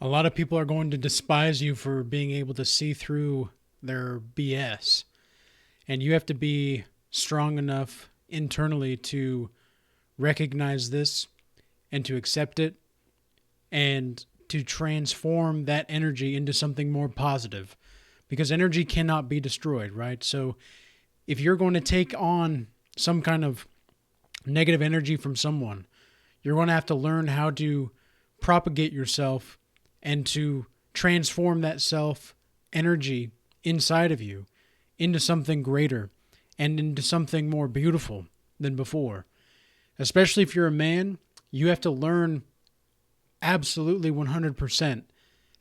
A lot of people are going to despise you for being able to see through their BS. And you have to be strong enough internally to recognize this and to accept it and to transform that energy into something more positive. Because energy cannot be destroyed, right? So if you're going to take on some kind of negative energy from someone, you're going to have to learn how to propagate yourself and to transform that self energy inside of you into something greater and into something more beautiful than before. Especially if you're a man, you have to learn absolutely 100%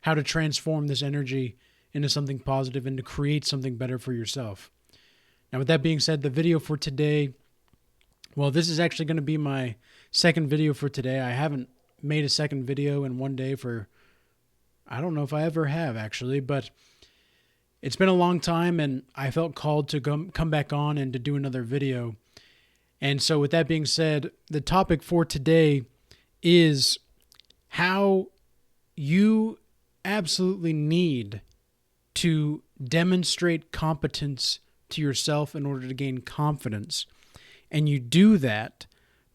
how to transform this energy into something positive and to create something better for yourself. Now, with that being said, the video for today, well, this is actually going to be my second video for today. I haven't made a second video in one day for, I don't know if I ever have actually, but it's been a long time and I felt called to come back on and to do another video. And so with that being said, the topic for today is how you absolutely need to demonstrate competence to yourself in order to gain confidence. And you do that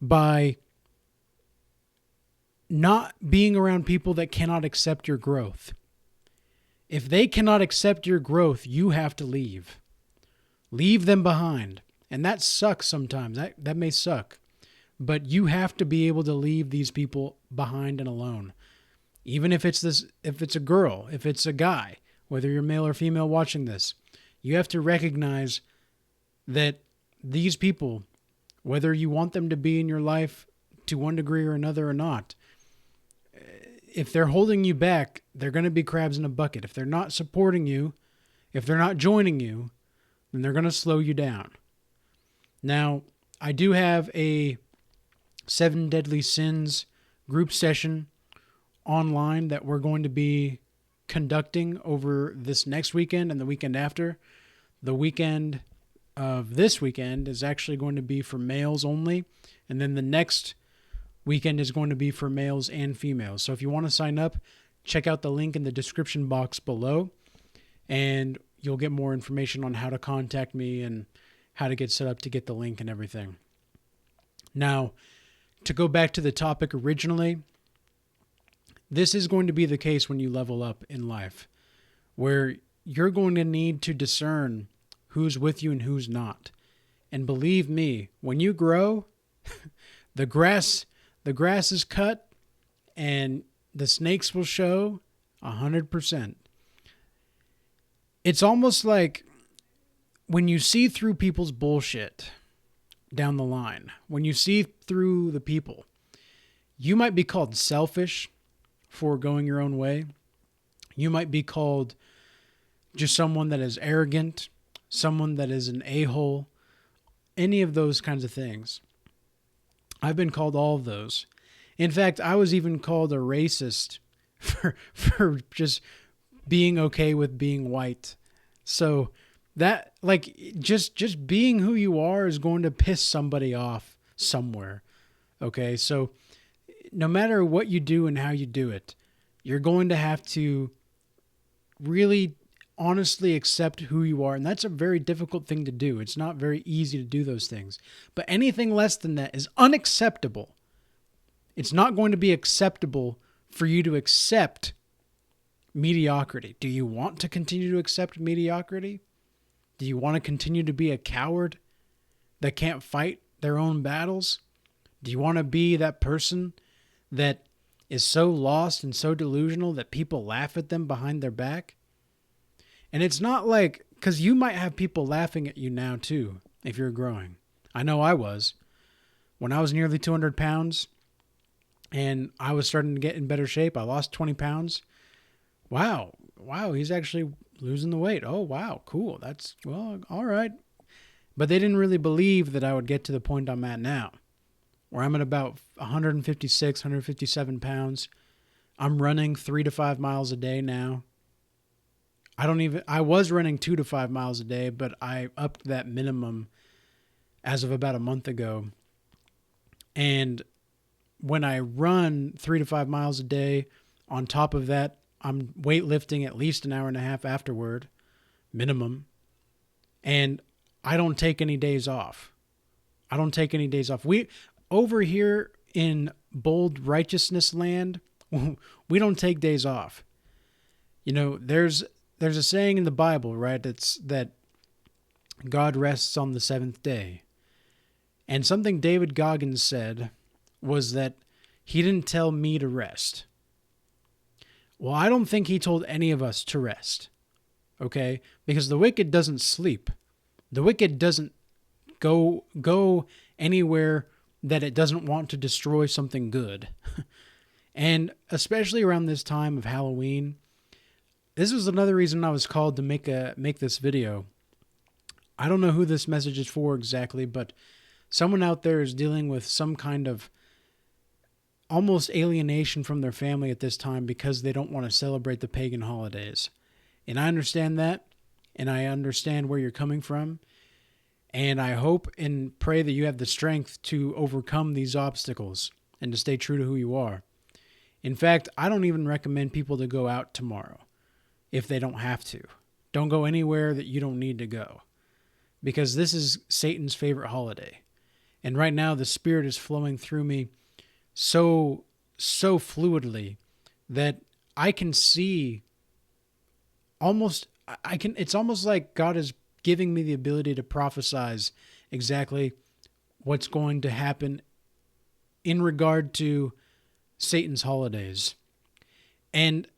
by not being around people that cannot accept your growth. If they cannot accept your growth, you have to leave. Leave them behind. And that sucks sometimes. That may suck. But you have to be able to leave these people behind and alone. Even if it's a girl, if it's a guy, whether you're male or female watching this, you have to recognize that these people, whether you want them to be in your life to one degree or another or not, if they're holding you back, they're going to be crabs in a bucket. If they're not supporting you, if they're not joining you, then they're going to slow you down. Now, I do have a 7 Deadly Sins group session online that we're going to be conducting over this next weekend and the weekend after. The weekend of this weekend is actually going to be for males only, and then the next weekend is going to be for males and females. So if you want to sign up, check out the link in the description box below, and you'll get more information on how to contact me and how to get set up to get the link and everything. Now, to go back to the topic originally, this is going to be the case when you level up in life, where you're going to need to discern who's with you and who's not. And believe me, when you grow, the grass is cut and the snakes will show 100%. It's almost like when you see through people's bullshit down the line, when you see through the people, you might be called selfish for going your own way. You might be called just someone that is arrogant, someone that is an a-hole, any of those kinds of things. I've been called all of those. In fact, I was even called a racist for just being okay with being white. So that, like, just being who you are is going to piss somebody off somewhere. Okay, so no matter what you do and how you do it, you're going to have to really honestly accept who you are. And that's a very difficult thing to do. It's not very easy to do those things. But anything less than that is unacceptable. It's not going to be acceptable for you to accept mediocrity. Do you want to continue to accept mediocrity? Do you want to continue to be a coward that can't fight their own battles? Do you want to be that person that is so lost and so delusional that people laugh at them behind their back? And it's not like, because you might have people laughing at you now too, if you're growing. I know I was. When I was nearly 200 pounds and I was starting to get in better shape, I lost 20 pounds. Wow, he's actually losing the weight. Oh, wow, cool. That's, well, all right. But they didn't really believe that I would get to the point I'm at now, where I'm at about 156, 157 pounds. I'm running 3 to 5 miles a day now. I was running 2 to 5 miles a day, but I upped that minimum as of about a month ago. And when I run 3 to 5 miles a day On top of that, I'm weightlifting at least an hour and a half afterward, minimum. And I don't take any days off. I don't take any days off. We over here in bold righteousness land, we don't take days off. You know, there's a saying in the Bible, right? It's that God rests on the seventh day. And something David Goggins said was that he didn't tell me to rest. Well, I don't think he told any of us to rest. Okay? Because the wicked doesn't sleep. The wicked doesn't go anywhere that it doesn't want to destroy something good. And especially around this time of Halloween, this was another reason I was called to make this video. I don't know who this message is for exactly, but someone out there is dealing with some kind of almost alienation from their family at this time because they don't want to celebrate the pagan holidays. And I understand that, and I understand where you're coming from, and I hope and pray that you have the strength to overcome these obstacles and to stay true to who you are. In fact, I don't even recommend people to go out tomorrow if they don't have to. Don't go anywhere that you don't need to go, because this is Satan's favorite holiday. And right now the Spirit is flowing through me so fluidly that I can see it's almost like God is giving me the ability to prophesize exactly what's going to happen in regard to Satan's holidays. And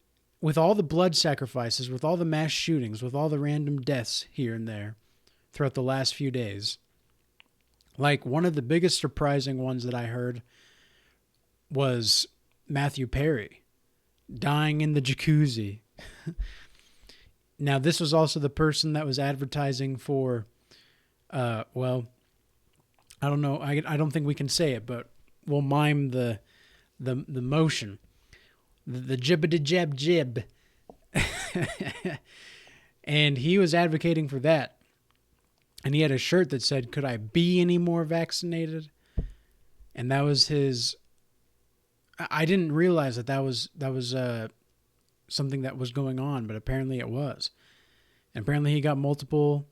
with all the blood sacrifices, with all the mass shootings, with all the random deaths here and there throughout the last few days, like one of the biggest surprising ones that I heard was Matthew Perry dying in the jacuzzi. Now, this was also the person that was advertising for, well, I don't know. I don't think we can say it, but we'll mime the motion. The jibbity jab jib. And he was advocating for that. And he had a shirt that said, "Could I be any more vaccinated?" And that was his. I didn't realize that was something that was going on, but apparently it was. And apparently he got multiple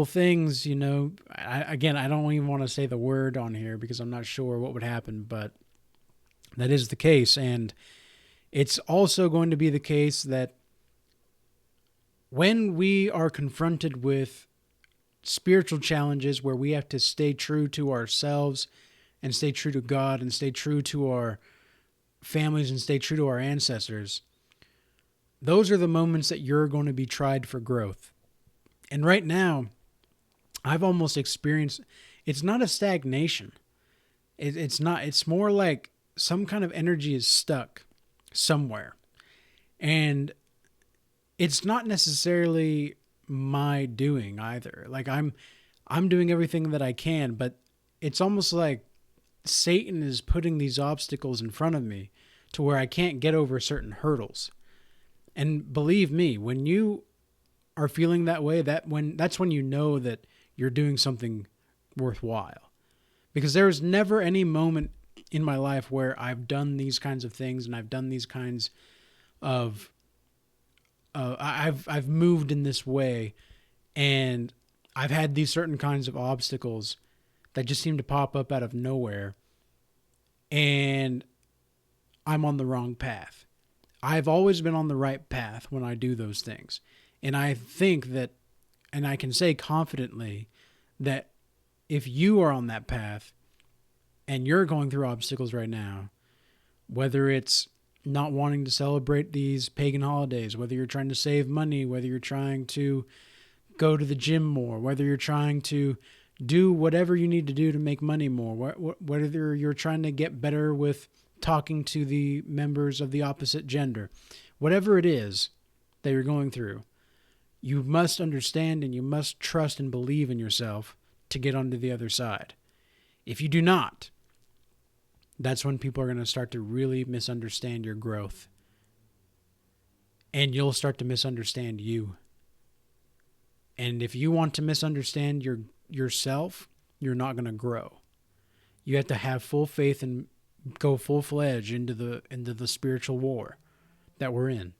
things, you know. I don't even want to say the word on here because I'm not sure what would happen, but that is the case. And it's also going to be the case that when we are confronted with spiritual challenges where we have to stay true to ourselves and stay true to God and stay true to our families and stay true to our ancestors, those are the moments that you're going to be tried for growth. And right now, I've almost experienced, it's not a stagnation. It's not, it's more like some kind of energy is stuck somewhere. And it's not necessarily my doing either. Like I'm doing everything that I can, but it's almost like Satan is putting these obstacles in front of me to where I can't get over certain hurdles. And believe me, when you are feeling that way, that's when you know that you're doing something worthwhile. Because there's never any moment in my life where I've done these kinds of things and I've done these kinds of I've moved in this way and I've had these certain kinds of obstacles that just seem to pop up out of nowhere, and I'm on the wrong path. I've always been on the right path when I do those things. And I think that, and I can say confidently, that if you are on that path and you're going through obstacles right now, whether it's not wanting to celebrate these pagan holidays, whether you're trying to save money, whether you're trying to go to the gym more, whether you're trying to do whatever you need to do to make money more, whether you're trying to get better with talking to the members of the opposite gender, whatever it is that you're going through, you must understand and you must trust and believe in yourself to get onto the other side. If you do not, that's when people are going to start to really misunderstand your growth. And you'll start to misunderstand you. And if you want to misunderstand yourself, you're not going to grow. You have to have full faith and go full-fledged into the spiritual war that we're in.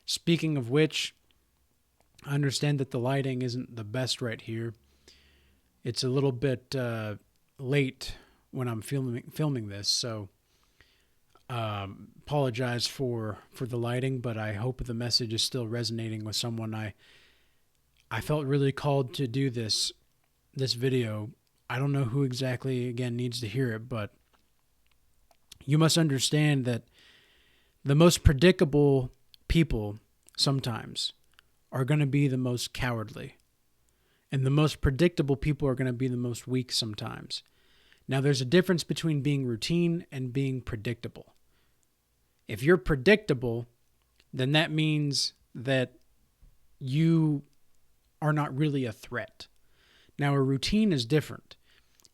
Speaking of which, I understand that the lighting isn't the best right here. It's a little bit late when I'm filming this, so apologize for the lighting, but I hope the message is still resonating with someone. I felt really called to do this video. I don't know who exactly, again, needs to hear it, but you must understand that the most predictable people sometimes are going to be the most cowardly. And the most predictable people are going to be the most weak sometimes. Now, there's a difference between being routine and being predictable. If you're predictable, then that means that you are not really a threat. Now, a routine is different.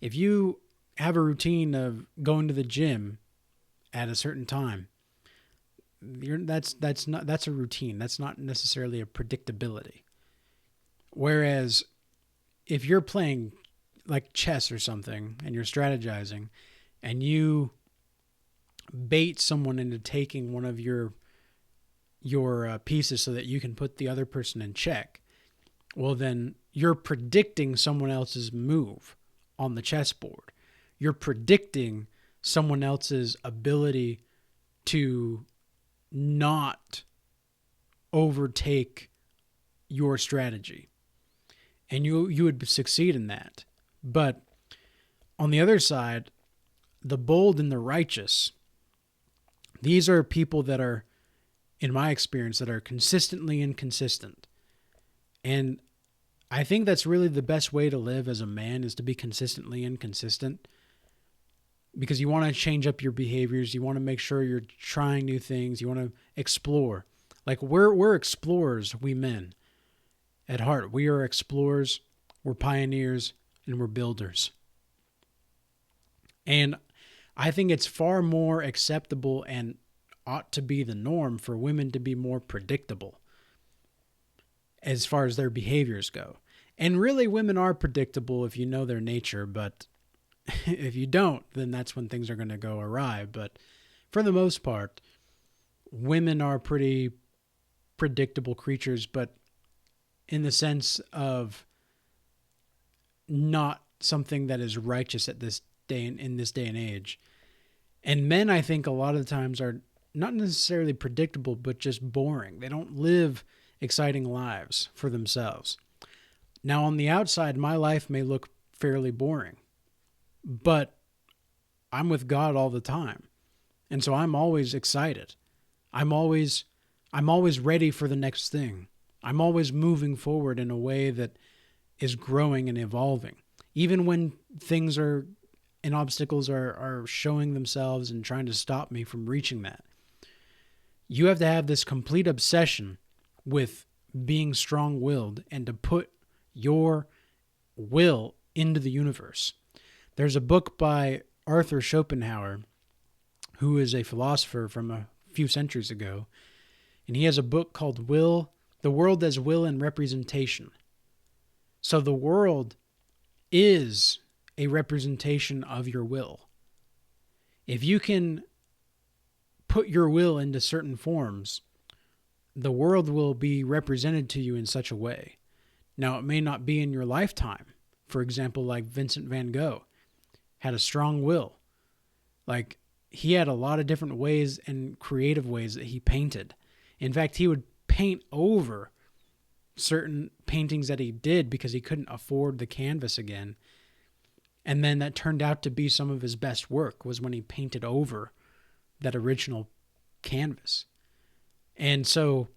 If you have a routine of going to the gym at a certain time, that's a routine. That's not necessarily a predictability. Whereas if you're playing like chess or something and you're strategizing and you bait someone into taking one of your pieces so that you can put the other person in check, well, then you're predicting someone else's move on the chessboard. You're predicting someone else's ability to not overtake your strategy. And you would succeed in that. But on the other side, the bold and the righteous, these are people that are, in my experience, that are consistently inconsistent. And I think that's really the best way to live as a man, is to be consistently inconsistent, because you want to change up your behaviors. You want to make sure you're trying new things. You want to explore. Like we're explorers, we men. At heart, we are explorers, we're pioneers, and we're builders. And I think it's far more acceptable and ought to be the norm for women to be more predictable as far as their behaviors go. And really, women are predictable if you know their nature, but if you don't, then that's when things are going to go awry. But for the most part, women are pretty predictable creatures, but in the sense of not something that is righteous at this day, in this day and age. And men, I think, a lot of the times are not necessarily predictable, but just boring. They don't live exciting lives for themselves. Now, on the outside, my life may look fairly boring, but I'm with God all the time. And so I'm always excited. I'm always ready for the next thing. I'm always moving forward in a way that is growing and evolving. Even when things are and obstacles are showing themselves and trying to stop me from reaching that. You have to have this complete obsession with being strong-willed and to put your will into the universe. There's a book by Arthur Schopenhauer, who is a philosopher from a few centuries ago, and he has a book called The World as Will and Representation. So the world is a representation of your will. If you can put your will into certain forms, the world will be represented to you in such a way. Now, it may not be in your lifetime. For example, like Vincent van Gogh had a strong will. Like, he had a lot of different ways and creative ways that he painted. In fact, he would paint over certain paintings that he did because he couldn't afford the canvas again. And then that turned out to be some of his best work, was when he painted over that original canvas. And so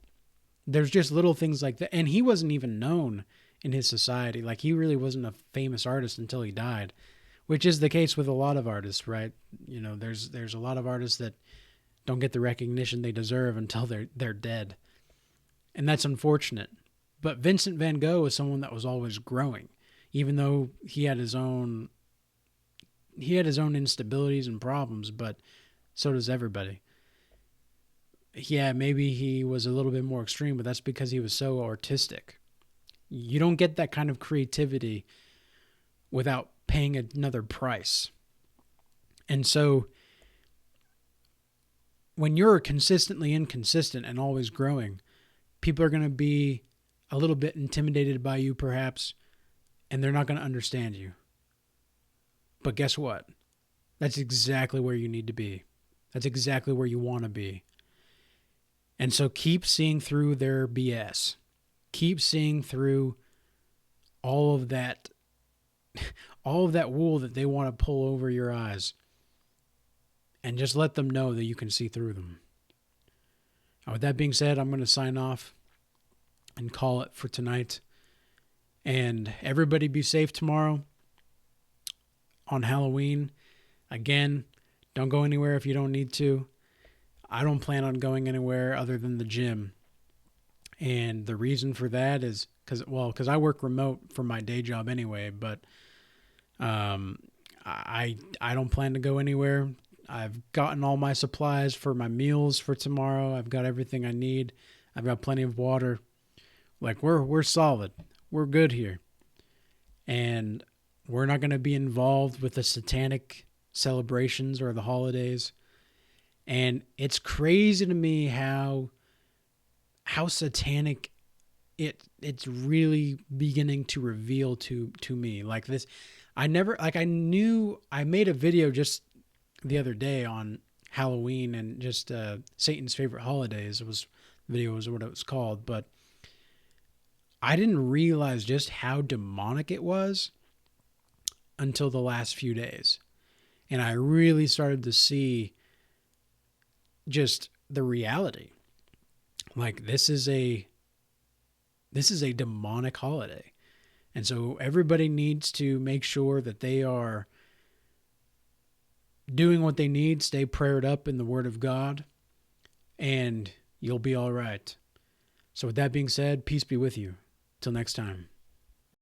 there's just little things like that. And he wasn't even known in his society. Like, he really wasn't a famous artist until he died, which is the case with a lot of artists, right? You know, there's a lot of artists that don't get the recognition they deserve until they're dead. And that's unfortunate. But Vincent van Gogh was someone that was always growing, even though he had his own instabilities and problems, but so does everybody. Yeah, maybe he was a little bit more extreme, but that's because he was so artistic. You don't get that kind of creativity without paying another price. And so when you're consistently inconsistent and always growing, people are going to be a little bit intimidated by you perhaps, and they're not going to understand you. But guess what? That's exactly where you need to be. That's exactly where you want to be. And so keep seeing through their BS. Keep seeing through all of that wool that they want to pull over your eyes. And just let them know that you can see through them. Now, with that being said, I'm going to sign off and call it for tonight. And everybody be safe tomorrow on Halloween. Again, don't go anywhere if you don't need to. I don't plan on going anywhere other than the gym. And the reason for that is because I work remote for my day job anyway, but I don't plan to go anywhere. I've gotten all my supplies for my meals for tomorrow. I've got everything I need. I've got plenty of water. Like we're solid. We're good here. And we're not going to be involved with the satanic celebrations or the holidays. And it's crazy to me how satanic it's really beginning to reveal to me. Like this, I made a video just the other day on Halloween and just Satan's favorite holidays. The video was what it was called, but I didn't realize just how demonic it was until the last few days. And I really started to see just the reality. Like this is a demonic holiday. And so everybody needs to make sure that they are doing what they need, stay prayed up in the Word of God, and you'll be all right. So with that being said, peace be with you. Till next time.